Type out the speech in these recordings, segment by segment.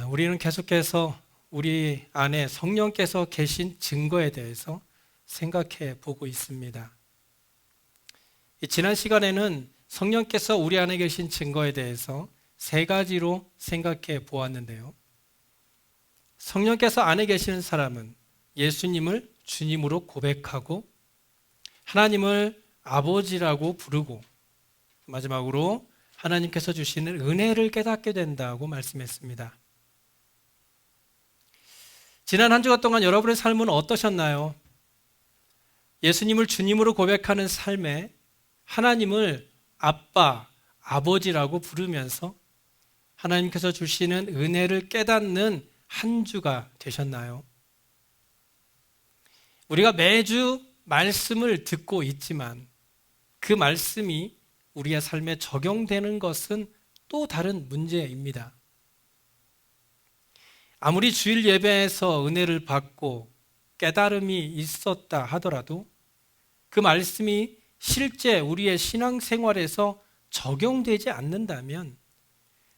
우리는 계속해서 우리 안에 성령께서 계신 증거에 대해서 생각해 보고 있습니다. 지난 시간에는 성령께서 우리 안에 계신 증거에 대해서 세 가지로 생각해 보았는데요. 성령께서 안에 계시는 사람은 예수님을 주님으로 고백하고 하나님을 아버지라고 부르고 마지막으로 하나님께서 주시는 은혜를 깨닫게 된다고 말씀했습니다. 지난 한 주간 동안 여러분의 삶은 어떠셨나요? 예수님을 주님으로 고백하는 삶에 하나님을 아빠, 아버지라고 부르면서 하나님께서 주시는 은혜를 깨닫는 한 주가 되셨나요? 우리가 매주 말씀을 듣고 있지만 그 말씀이 우리의 삶에 적용되는 것은 또 다른 문제입니다. 아무리 주일 예배에서 은혜를 받고 깨달음이 있었다 하더라도 그 말씀이 실제 우리의 신앙생활에서 적용되지 않는다면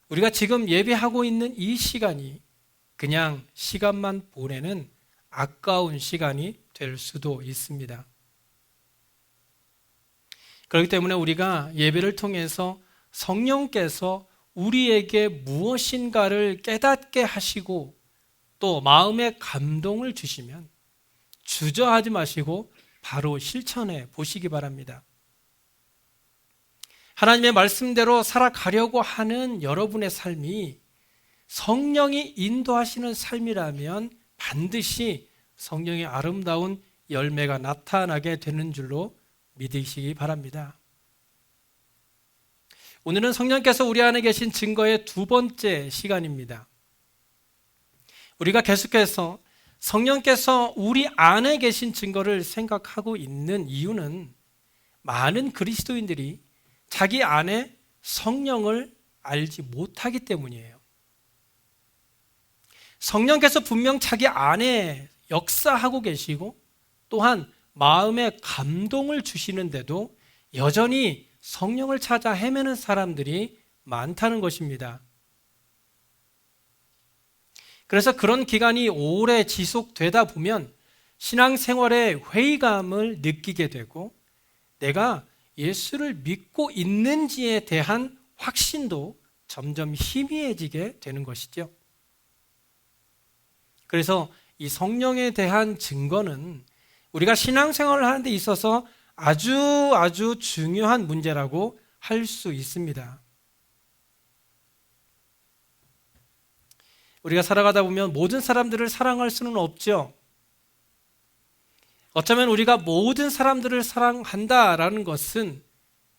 우리가 지금 예배하고 있는 이 시간이 그냥 시간만 보내는 아까운 시간이 될 수도 있습니다. 그렇기 때문에 우리가 예배를 통해서 성령께서 우리에게 무엇인가를 깨닫게 하시고 또 마음의 감동을 주시면 주저하지 마시고 바로 실천해 보시기 바랍니다. 하나님의 말씀대로 살아가려고 하는 여러분의 삶이 성령이 인도하시는 삶이라면 반드시 성령의 아름다운 열매가 나타나게 되는 줄로 믿으시기 바랍니다. 오늘은 성령께서 우리 안에 계신 증거의 두 번째 시간입니다. 우리가 계속해서 성령께서 우리 안에 계신 증거를 생각하고 있는 이유는 많은 그리스도인들이 자기 안에 성령을 알지 못하기 때문이에요. 성령께서 분명 자기 안에 역사하고 계시고 또한 마음에 감동을 주시는데도 여전히 성령을 찾아 헤매는 사람들이 많다는 것입니다. 그래서 그런 기간이 오래 지속되다 보면 신앙생활에 회의감을 느끼게 되고 내가 예수를 믿고 있는지에 대한 확신도 점점 희미해지게 되는 것이죠. 그래서 이 성령에 대한 증거는 우리가 신앙생활을 하는 데 있어서 아주 중요한 문제라고 할 수 있습니다. 우리가 살아가다 보면 모든 사람들을 사랑할 수는 없죠. 어쩌면 우리가 모든 사람들을 사랑한다라는 것은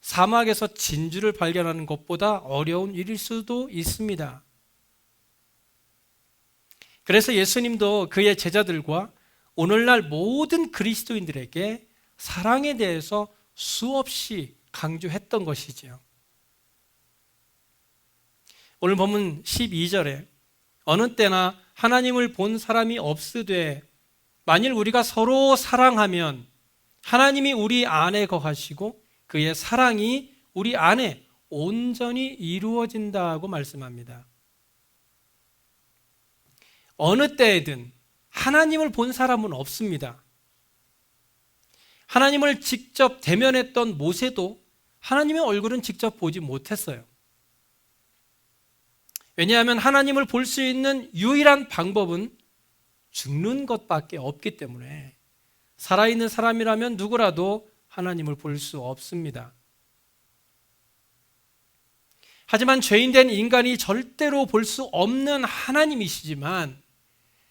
사막에서 진주를 발견하는 것보다 어려운 일일 수도 있습니다. 그래서 예수님도 그의 제자들과 오늘날 모든 그리스도인들에게 사랑에 대해서 수없이 강조했던 것이지요. 오늘 본문 12절에 어느 때나 하나님을 본 사람이 없으되 만일 우리가 서로 사랑하면 하나님이 우리 안에 거하시고 그의 사랑이 우리 안에 온전히 이루어진다고 말씀합니다. 어느 때에든 하나님을 본 사람은 없습니다. 하나님을 직접 대면했던 모세도 하나님의 얼굴은 직접 보지 못했어요. 왜냐하면 하나님을 볼 수 있는 유일한 방법은 죽는 것밖에 없기 때문에 살아있는 사람이라면 누구라도 하나님을 볼 수 없습니다. 하지만 죄인된 인간이 절대로 볼 수 없는 하나님이시지만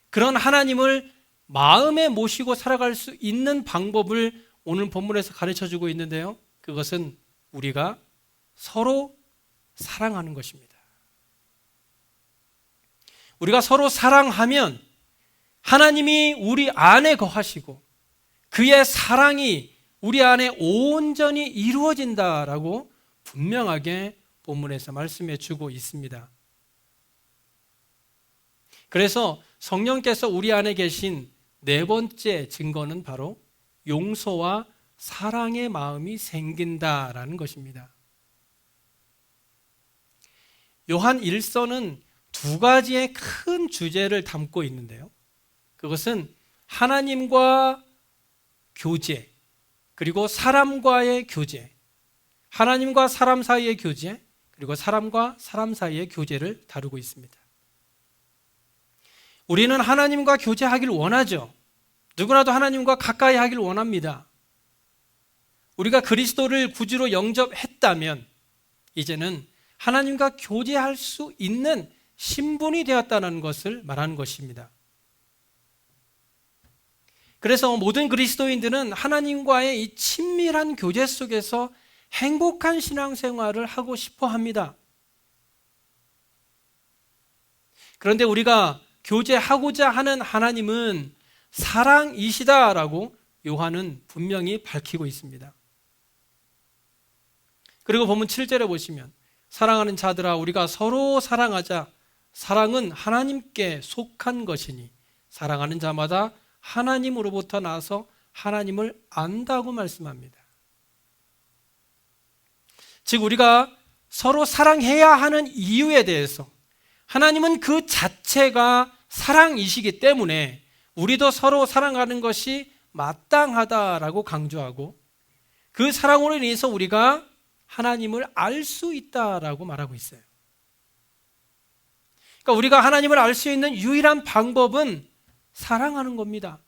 그런 하나님을 마음에 모시고 살아갈 수 있는 방법을 오늘 본문에서 가르쳐주고 있는데요. 그것은 우리가 서로 사랑하는 것입니다. 우리가 서로 사랑하면 하나님이 우리 안에 거하시고 그의 사랑이 우리 안에 온전히 이루어진다라고 분명하게 본문에서 말씀해 주고 있습니다. 그래서 성령께서 우리 안에 계신 네 번째 증거는 바로 용서와 사랑의 마음이 생긴다라는 것입니다. 요한 1서는 두 가지의 큰 주제를 담고 있는데요. 그것은 하나님과 교제, 그리고 사람과의 교제, 하나님과 사람 사이의 교제, 그리고 사람과 사람 사이의 교제를 다루고 있습니다. 우리는 하나님과 교제하기를 원하죠. 누구나도 하나님과 가까이 하기를 원합니다. 우리가 그리스도를 구주로 영접했다면 이제는 하나님과 교제할 수 있는 신분이 되었다는 것을 말하는 것입니다. 그래서 모든 그리스도인들은 하나님과의 이 친밀한 교제 속에서 행복한 신앙생활을 하고 싶어 합니다. 그런데 우리가 교제하고자 하는 하나님은 사랑이시다라고 요한은 분명히 밝히고 있습니다. 그리고 본문 7절에 보시면 사랑하는 자들아 우리가 서로 사랑하자. 사랑은 하나님께 속한 것이니 사랑하는 자마다 하나님으로부터 나서 하나님을 안다고 말씀합니다. 즉 우리가 서로 사랑해야 하는 이유에 대해서 하나님은 그 자체가 사랑이시기 때문에 우리도 서로 사랑하는 것이 마땅하다라고 강조하고 그 사랑으로 인해서 우리가 하나님을 알 수 있다라고 말하고 있어요. 그러니까 우리가 하나님을 알 수 있는 유일한 방법은 사랑하는 겁니다.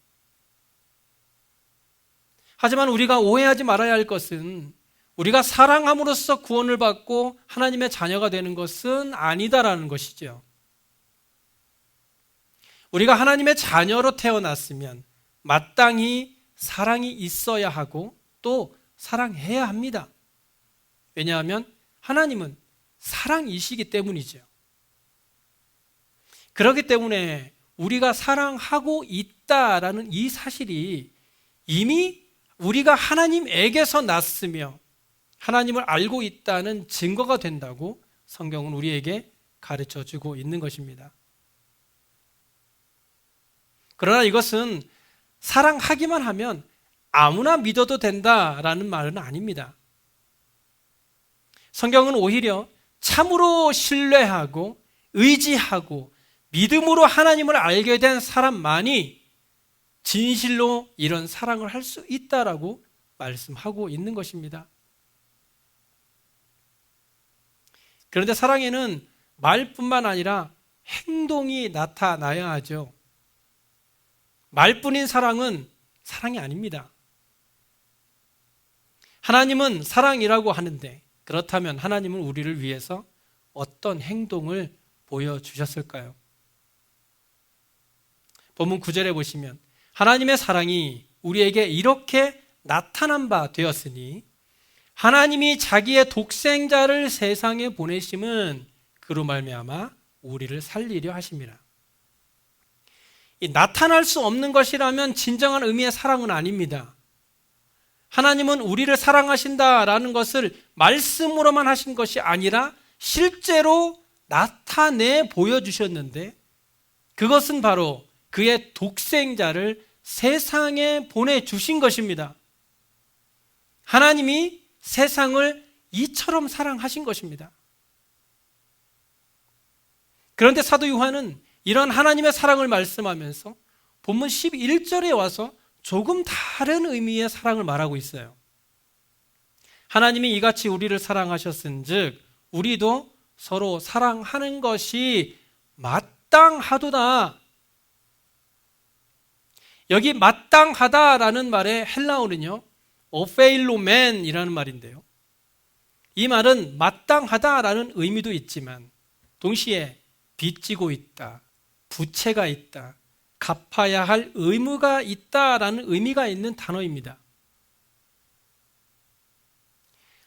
하지만 우리가 오해하지 말아야 할 것은 우리가 사랑함으로써 구원을 받고 하나님의 자녀가 되는 것은 아니다라는 것이죠. 우리가 하나님의 자녀로 태어났으면 마땅히 사랑이 있어야 하고 또 사랑해야 합니다. 왜냐하면 하나님은 사랑이시기 때문이죠. 그렇기 때문에 우리가 사랑하고 있다라는 이 사실이 이미 우리가 하나님에게서 났으며 하나님을 알고 있다는 증거가 된다고 성경은 우리에게 가르쳐 주고 있는 것입니다. 그러나 이것은 사랑하기만 하면 아무나 믿어도 된다라는 말은 아닙니다. 성경은 오히려 참으로 신뢰하고 의지하고 믿음으로 하나님을 알게 된 사람만이 진실로 이런 사랑을 할 수 있다라고 말씀하고 있는 것입니다. 그런데 사랑에는 말뿐만 아니라 행동이 나타나야 하죠. 말뿐인 사랑은 사랑이 아닙니다. 하나님은 사랑이라고 하는데 그렇다면 하나님은 우리를 위해서 어떤 행동을 보여주셨을까요? 본문 9절에 보시면 하나님의 사랑이 우리에게 이렇게 나타난 바 되었으니 하나님이 자기의 독생자를 세상에 보내심은 그로 말미암아 우리를 살리려 하심이라. 이 나타날 수 없는 것이라면 진정한 의미의 사랑은 아닙니다. 하나님은 우리를 사랑하신다라는 것을 말씀으로만 하신 것이 아니라 실제로 나타내 보여주셨는데 그것은 바로 그의 독생자를 세상에 보내주신 것입니다. 하나님이 세상을 이처럼 사랑하신 것입니다. 그런데 사도 요한은 이런 하나님의 사랑을 말씀하면서 본문 11절에 와서 조금 다른 의미의 사랑을 말하고 있어요. 하나님이 이같이 우리를 사랑하셨은즉 우리도 서로 사랑하는 것이 마땅하도다. 여기 마땅하다라는 말의 헬라어는요 오페일로멘이라는 말인데요, 이 말은 마땅하다라는 의미도 있지만 동시에 빚지고 있다, 부채가 있다, 갚아야 할 의무가 있다라는 의미가 있는 단어입니다.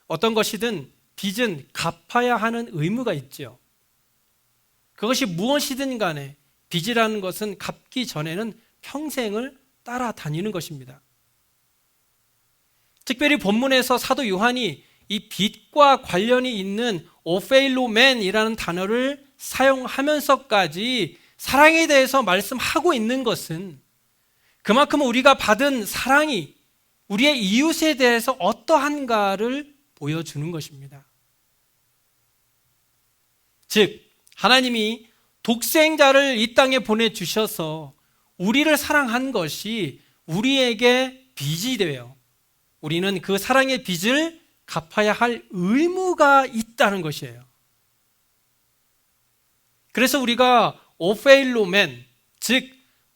어떤 것이든 빚은 갚아야 하는 의무가 있죠. 그것이 무엇이든 간에 빚이라는 것은 갚기 전에는 평생을 따라다니는 것입니다. 특별히 본문에서 사도 요한이 이 빚과 관련이 있는 오페일로멘이라는 단어를 사용하면서까지 사랑에 대해서 말씀하고 있는 것은 그만큼 우리가 받은 사랑이 우리의 이웃에 대해서 어떠한가를 보여주는 것입니다. 즉 하나님이 독생자를 이 땅에 보내주셔서 우리를 사랑한 것이 우리에게 빚이 되어 우리는 그 사랑의 빚을 갚아야 할 의무가 있다는 것이에요. 그래서 우리가 오페일로멘, 즉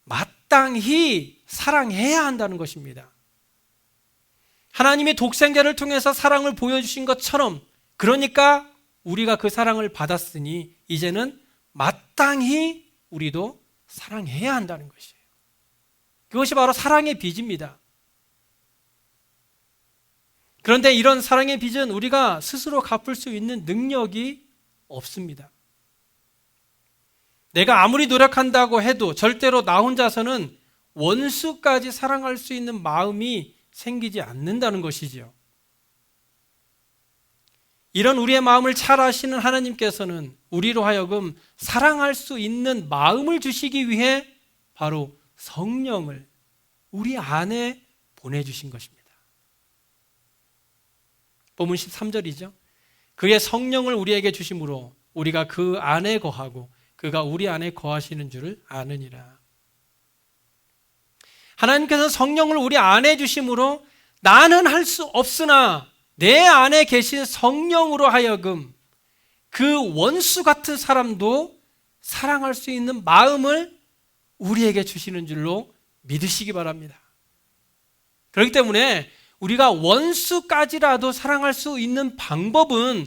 마땅히 사랑해야 한다는 것입니다. 하나님이 독생자를 통해서 사랑을 보여주신 것처럼, 그러니까 우리가 그 사랑을 받았으니 이제는 마땅히 우리도 사랑해야 한다는 것이에요. 그것이 바로 사랑의 빚입니다. 그런데 이런 사랑의 빚은 우리가 스스로 갚을 수 있는 능력이 없습니다. 내가 아무리 노력한다고 해도 절대로 나 혼자서는 원수까지 사랑할 수 있는 마음이 생기지 않는다는 것이지요. 이런 우리의 마음을 잘 아시는 하나님께서는 우리로 하여금 사랑할 수 있는 마음을 주시기 위해 바로 성령을 우리 안에 보내주신 것입니다. 본문 13절이죠. 그의 성령을 우리에게 주심으로 우리가 그 안에 거하고 그가 우리 안에 거하시는 줄을 아느니라. 하나님께서 성령을 우리 안에 주심으로 나는 할 수 없으나 내 안에 계신 성령으로 하여금 그 원수 같은 사람도 사랑할 수 있는 마음을 우리에게 주시는 줄로 믿으시기 바랍니다. 그렇기 때문에 우리가 원수까지라도 사랑할 수 있는 방법은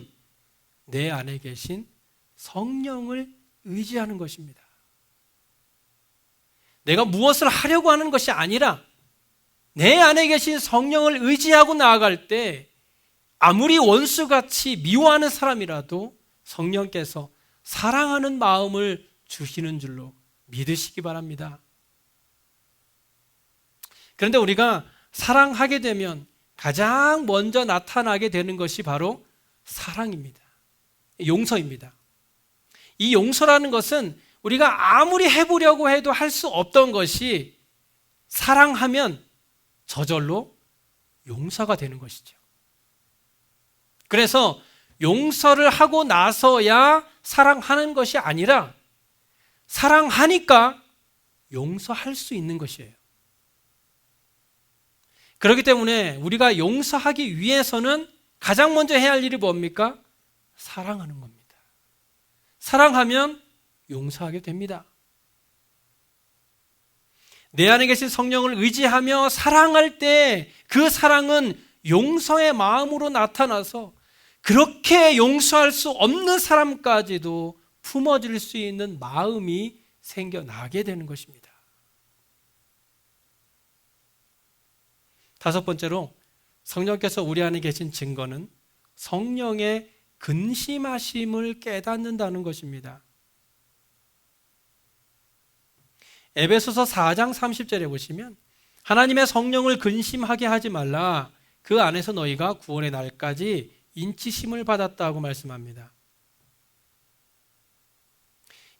내 안에 계신 성령을 의지하는 것입니다. 내가 무엇을 하려고 하는 것이 아니라 내 안에 계신 성령을 의지하고 나아갈 때 아무리 원수같이 미워하는 사람이라도 성령께서 사랑하는 마음을 주시는 줄로 믿으시기 바랍니다. 그런데 우리가 사랑하게 되면 가장 먼저 나타나게 되는 것이 바로 사랑입니다. 용서입니다. 이 용서라는 것은 우리가 아무리 해보려고 해도 할 수 없던 것이 사랑하면 저절로 용서가 되는 것이죠. 그래서 용서를 하고 나서야 사랑하는 것이 아니라 사랑하니까 용서할 수 있는 것이에요. 그렇기 때문에 우리가 용서하기 위해서는 가장 먼저 해야 할 일이 뭡니까? 사랑하는 겁니다. 사랑하면 용서하게 됩니다. 내 안에 계신 성령을 의지하며 사랑할 때 그 사랑은 용서의 마음으로 나타나서 그렇게 용서할 수 없는 사람까지도 품어줄 수 있는 마음이 생겨나게 되는 것입니다. 다섯 번째로 성령께서 우리 안에 계신 증거는 성령의 근심하심을 깨닫는다는 것입니다. 에베소서 4장 30절에 보시면 하나님의 성령을 근심하게 하지 말라. 그 안에서 너희가 구원의 날까지 인치심을 받았다고 말씀합니다.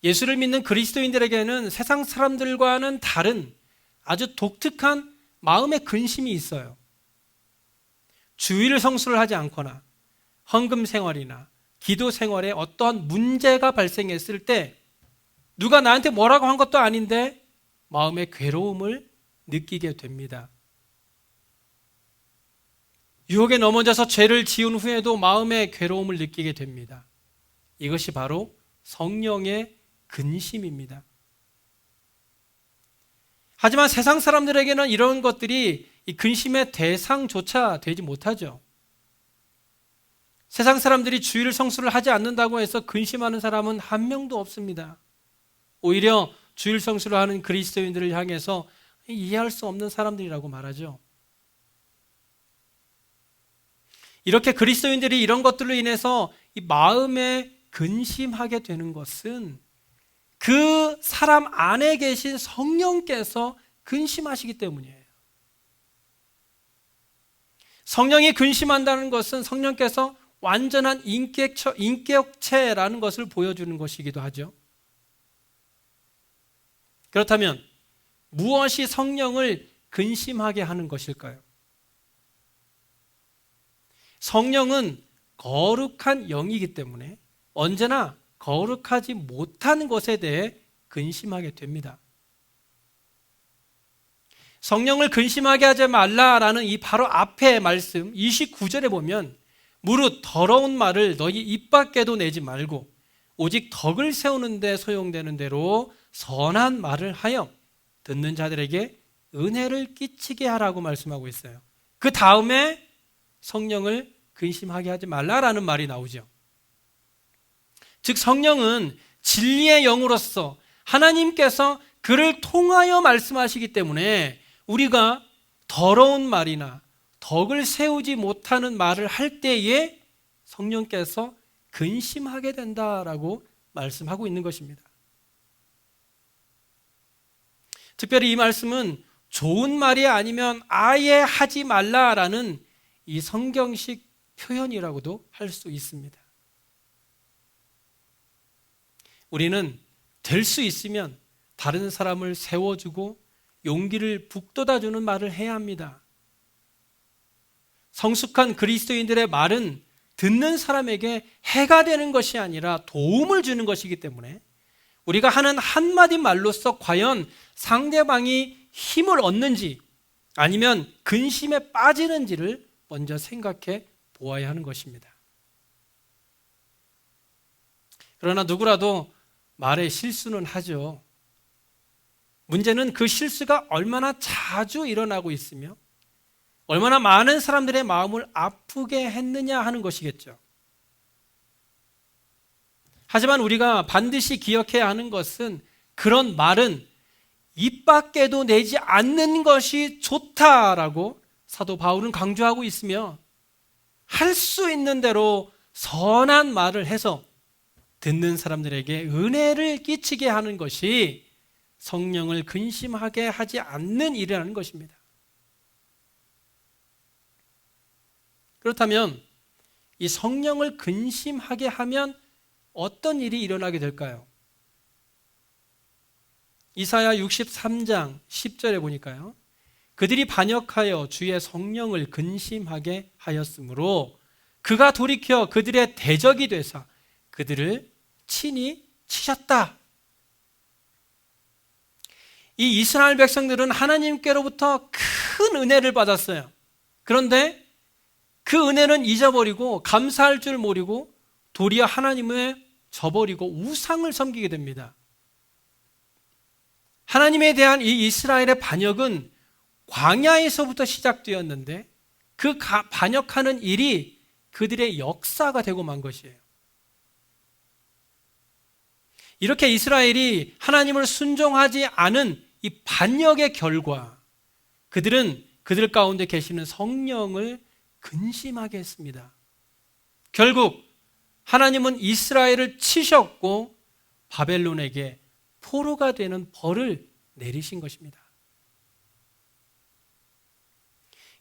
예수를 믿는 그리스도인들에게는 세상 사람들과는 다른 아주 독특한 마음의 근심이 있어요. 주일 성수를 하지 않거나 헌금 생활이나 기도 생활에 어떠한 문제가 발생했을 때 누가 나한테 뭐라고 한 것도 아닌데 마음의 괴로움을 느끼게 됩니다. 유혹에 넘어져서 죄를 지은 후에도 마음의 괴로움을 느끼게 됩니다. 이것이 바로 성령의 근심입니다. 하지만 세상 사람들에게는 이런 것들이 이 근심의 대상조차 되지 못하죠. 세상 사람들이 주일 성수를 하지 않는다고 해서 근심하는 사람은 한 명도 없습니다. 오히려 주일 성수를 하는 그리스도인들을 향해서 이해할 수 없는 사람들이라고 말하죠. 이렇게 그리스도인들이 이런 것들로 인해서 이 마음에 근심하게 되는 것은 그 사람 안에 계신 성령께서 근심하시기 때문이에요. 성령이 근심한다는 것은 성령께서 완전한 인격체라는 것을 보여주는 것이기도 하죠. 그렇다면 무엇이 성령을 근심하게 하는 것일까요? 성령은 거룩한 영이기 때문에 언제나 거룩하지 못한 것에 대해 근심하게 됩니다. 성령을 근심하게 하지 말라라는 이 바로 앞에 말씀 29절에 보면 무릇 더러운 말을 너희 입 밖에도 내지 말고 오직 덕을 세우는 데 소용되는 대로 선한 말을 하여 듣는 자들에게 은혜를 끼치게 하라고 말씀하고 있어요. 그 다음에 성령을 근심하게 하지 말라라는 말이 나오죠. 즉 성령은 진리의 영으로서 하나님께서 그를 통하여 말씀하시기 때문에 우리가 더러운 말이나 덕을 세우지 못하는 말을 할 때에 성령께서 근심하게 된다라고 말씀하고 있는 것입니다. 특별히 이 말씀은 좋은 말이 아니면 아예 하지 말라라는 이 성경식 표현이라고도 할 수 있습니다. 우리는 될 수 있으면 다른 사람을 세워주고 용기를 북돋아주는 말을 해야 합니다. 성숙한 그리스도인들의 말은 듣는 사람에게 해가 되는 것이 아니라 도움을 주는 것이기 때문에 우리가 하는 한마디 말로써 과연 상대방이 힘을 얻는지 아니면 근심에 빠지는지를 먼저 생각해 보아야 하는 것입니다. 그러나 누구라도 말에 실수는 하죠. 문제는 그 실수가 얼마나 자주 일어나고 있으며 얼마나 많은 사람들의 마음을 아프게 했느냐 하는 것이겠죠. 하지만 우리가 반드시 기억해야 하는 것은 그런 말은 입 밖에도 내지 않는 것이 좋다라고 사도 바울은 강조하고 있으며 할 수 있는 대로 선한 말을 해서 듣는 사람들에게 은혜를 끼치게 하는 것이 성령을 근심하게 하지 않는 일이라는 것입니다. 그렇다면 이 성령을 근심하게 하면 어떤 일이 일어나게 될까요? 이사야 63장 10절에 보니까요. 그들이 반역하여 주의 성령을 근심하게 하였으므로 그가 돌이켜 그들의 대적이 되사 그들을 친히 치셨다. 이 이스라엘 백성들은 하나님께로부터 큰 은혜를 받았어요. 그런데 그 은혜는 잊어버리고 감사할 줄 모르고 도리어 하나님을 저버리고 우상을 섬기게 됩니다. 하나님에 대한 이 이스라엘의 반역은 광야에서부터 시작되었는데 그 반역하는 일이 그들의 역사가 되고 만 것이에요. 이렇게 이스라엘이 하나님을 순종하지 않은 이 반역의 결과 그들은 그들 가운데 계시는 성령을 근심하게 했습니다. 결국 하나님은 이스라엘을 치셨고 바벨론에게 포로가 되는 벌을 내리신 것입니다.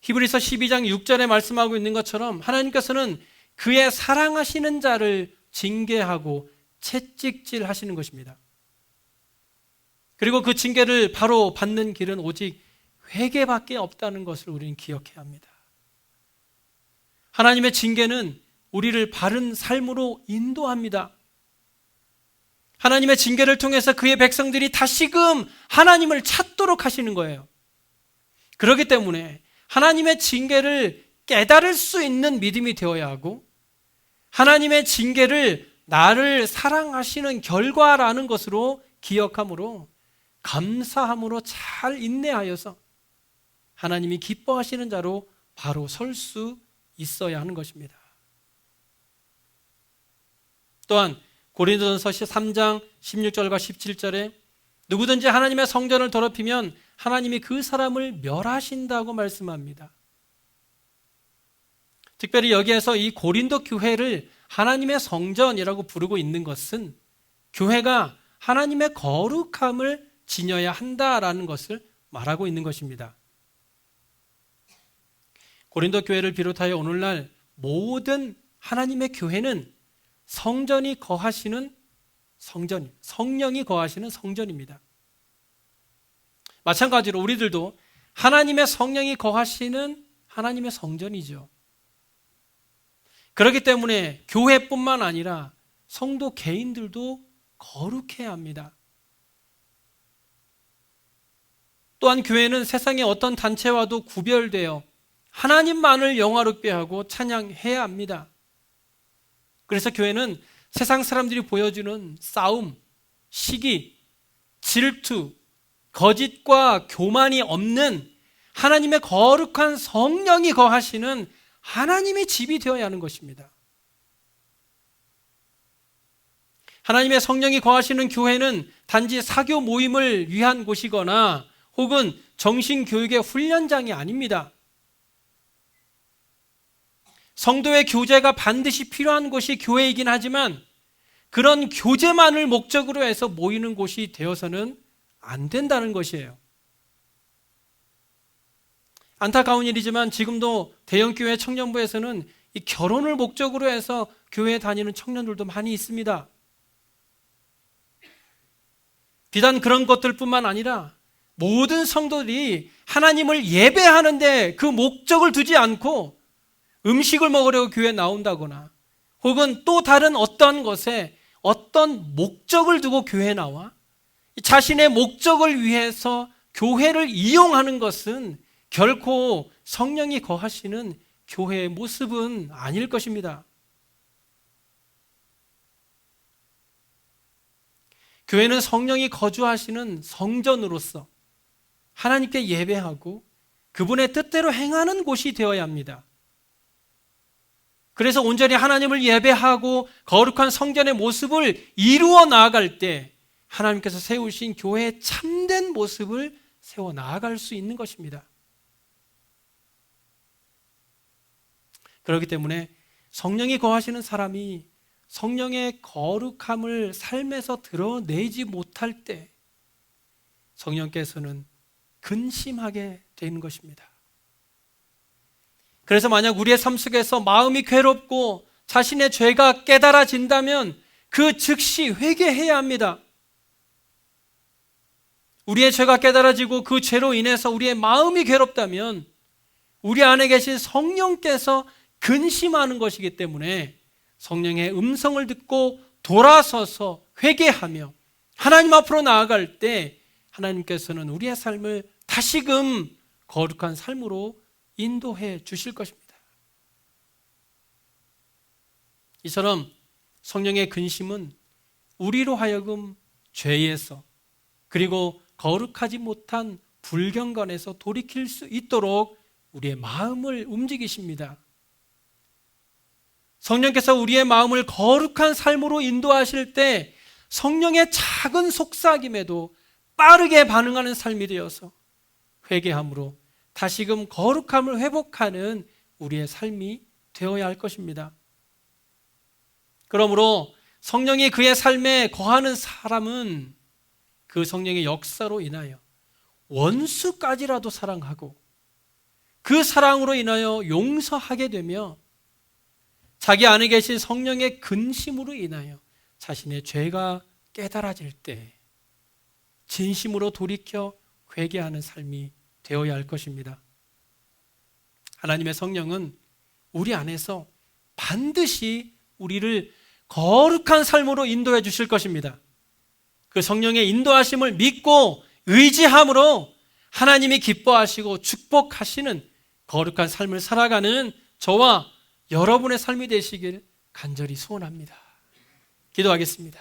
히브리서 12장 6절에 말씀하고 있는 것처럼 하나님께서는 그의 사랑하시는 자를 징계하고 채찍질 하시는 것입니다. 그리고 그 징계를 바로 받는 길은 오직 회개밖에 없다는 것을 우리는 기억해야 합니다. 하나님의 징계는 우리를 바른 삶으로 인도합니다. 하나님의 징계를 통해서 그의 백성들이 다시금 하나님을 찾도록 하시는 거예요. 그렇기 때문에 하나님의 징계를 깨달을 수 있는 믿음이 되어야 하고 하나님의 징계를 나를 사랑하시는 결과라는 것으로 기억함으로 감사함으로 잘 인내하여서 하나님이 기뻐하시는 자로 바로 설 수 있어야 하는 것입니다. 또한 고린도전서 3장 16절과 17절에 누구든지 하나님의 성전을 더럽히면 하나님이 그 사람을 멸하신다고 말씀합니다. 특별히 여기에서 이 고린도 교회를 하나님의 성전이라고 부르고 있는 것은 교회가 하나님의 거룩함을 지녀야 한다라는 것을 말하고 있는 것입니다. 고린도 교회를 비롯하여 오늘날 모든 하나님의 교회는 성전이 거하시는 성전, 성령이 거하시는 성전입니다. 마찬가지로 우리들도 하나님의 성령이 거하시는 하나님의 성전이죠. 그렇기 때문에 교회뿐만 아니라 성도 개인들도 거룩해야 합니다. 또한 교회는 세상의 어떤 단체와도 구별되어 하나님만을 영화롭게 하고 찬양해야 합니다. 그래서 교회는 세상 사람들이 보여주는 싸움, 시기, 질투, 거짓과 교만이 없는 하나님의 거룩한 성령이 거하시는 하나님의 집이 되어야 하는 것입니다. 하나님의 성령이 거하시는 교회는 단지 사교 모임을 위한 곳이거나 혹은 정신교육의 훈련장이 아닙니다. 성도의 교제가 반드시 필요한 곳이 교회이긴 하지만 그런 교제만을 목적으로 해서 모이는 곳이 되어서는 안 된다는 것이에요. 안타까운 일이지만 지금도 대형교회 청년부에서는 이 결혼을 목적으로 해서 교회에 다니는 청년들도 많이 있습니다. 비단 그런 것들뿐만 아니라 모든 성도들이 하나님을 예배하는데 그 목적을 두지 않고 음식을 먹으려고 교회에 나온다거나 혹은 또 다른 어떤 것에 어떤 목적을 두고 교회에 나와 자신의 목적을 위해서 교회를 이용하는 것은 결코 성령이 거하시는 교회의 모습은 아닐 것입니다. 교회는 성령이 거주하시는 성전으로서 하나님께 예배하고 그분의 뜻대로 행하는 곳이 되어야 합니다. 그래서 온전히 하나님을 예배하고 거룩한 성전의 모습을 이루어 나아갈 때 하나님께서 세우신 교회의 참된 모습을 세워 나아갈 수 있는 것입니다. 그렇기 때문에 성령이 거하시는 사람이 성령의 거룩함을 삶에서 드러내지 못할 때 성령께서는 근심하게 되는 것입니다. 그래서 만약 우리의 삶 속에서 마음이 괴롭고 자신의 죄가 깨달아진다면 그 즉시 회개해야 합니다. 우리의 죄가 깨달아지고 그 죄로 인해서 우리의 마음이 괴롭다면 우리 안에 계신 성령께서 근심하는 것이기 때문에 성령의 음성을 듣고 돌아서서 회개하며 하나님 앞으로 나아갈 때 하나님께서는 우리의 삶을 다시금 거룩한 삶으로 인도해 주실 것입니다. 이처럼 성령의 근심은 우리로 하여금 죄에서 그리고 거룩하지 못한 불경건에서 돌이킬 수 있도록 우리의 마음을 움직이십니다. 성령께서 우리의 마음을 거룩한 삶으로 인도하실 때 성령의 작은 속삭임에도 빠르게 반응하는 삶이 되어서 회개함으로 다시금 거룩함을 회복하는 우리의 삶이 되어야 할 것입니다. 그러므로 성령이 그의 삶에 거하는 사람은 그 성령의 역사로 인하여 원수까지라도 사랑하고 그 사랑으로 인하여 용서하게 되며 자기 안에 계신 성령의 근심으로 인하여 자신의 죄가 깨달아질 때 진심으로 돌이켜 회개하는 삶이 되어야 할 것입니다. 하나님의 성령은 우리 안에서 반드시 우리를 거룩한 삶으로 인도해 주실 것입니다. 그 성령의 인도하심을 믿고 의지함으로 하나님이 기뻐하시고 축복하시는 거룩한 삶을 살아가는 저와 여러분의 삶이 되시길 간절히 소원합니다. 기도하겠습니다.